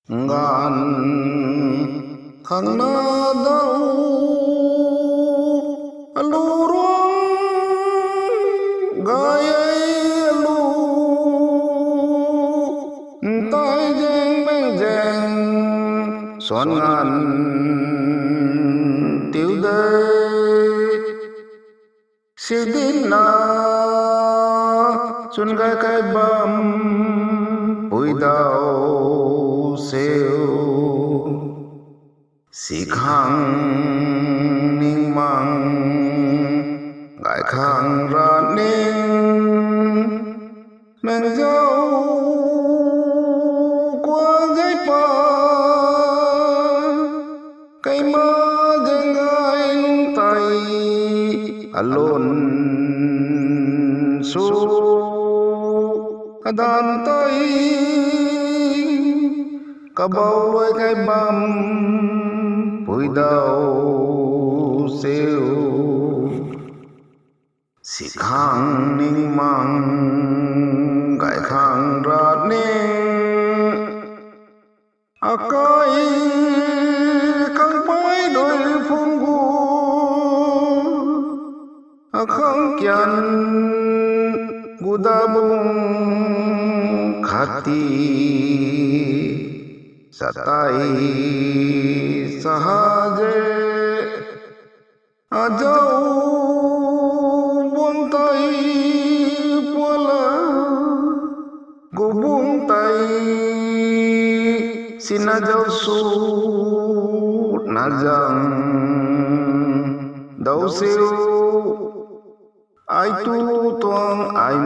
ngàn khang na dau alu ruang gai alu tai jeng beng jeng son ngàn tiêu đây siêu din na chun gai kai bam bụi đào siêu sĩ khang ninh mang ngài khang ra ninh men dâu qua gai pa cây mơ deng gai tay alon su adan tay kabau lôi cái băm bụi đào siêu sĩ khang ninh mang gai khang ra ninh akai khang pai đôi phong gu khang kian guda bung khati satai sahaje ajau buông tay pula gubung tay xin ajau su najang dau siu ai tu tuang ai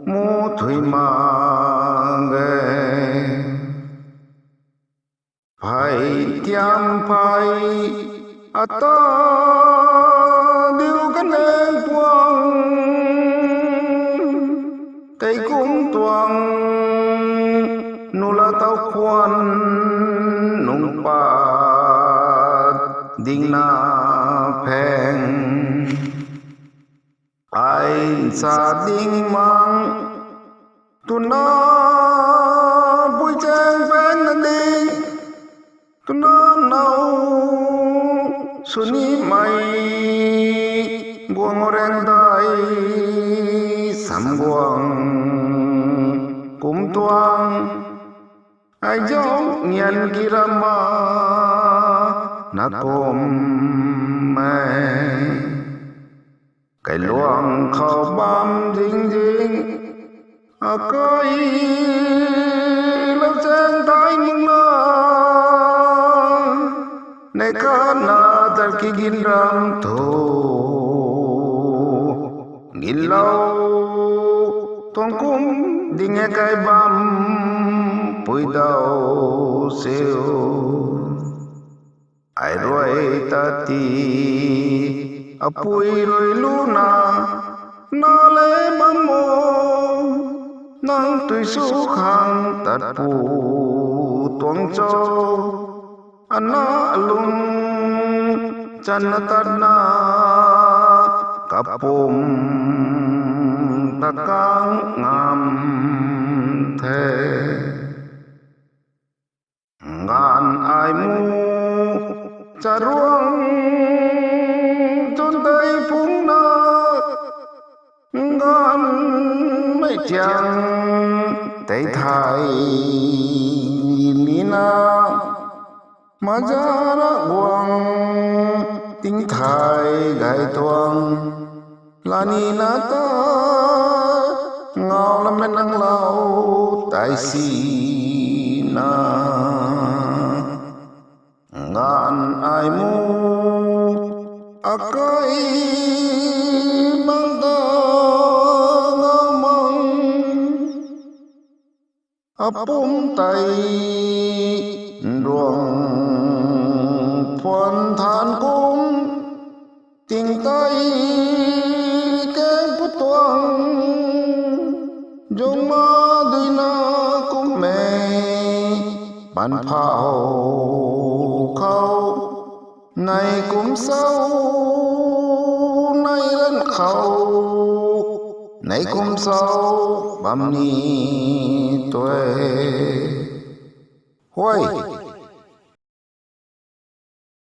mu thui mang phải tiam phải ata điều cái nền quang cây cũng tuang nô la tao quan nung pa ding na phèn ai sa ding mang tu na bụi chen phèn na ding tu na nau suni mai buông oren dai sam buông kum tuang ai jong nyan kirama na kom mai cái luang khao bám ding ding akai lâu chen tai mừng na này ca na tar ki gin ram tho gin lâu tong kum ding e kai bam pui dau siêu ai roi ta ti apui roi luna na le bam mo nang tui su khang tat pu tuang cho anna lung chan tat na kapum takang ngam the ngàn ai mu cha ruang chôn tay phúng na ngàn mấy chàng tay thai nina mà ra ra buông tiếng thai gai toang là nina ta ngao lắm men năng lao tại si na ngàn ai mu akai mang ta ngamang apum tay ruang phuan than kum ting tay ken putuang jong ma dui na kum me ban phao khao này cũng sâu này lên khâu này cũng sâu bầm ni tuệ. Huây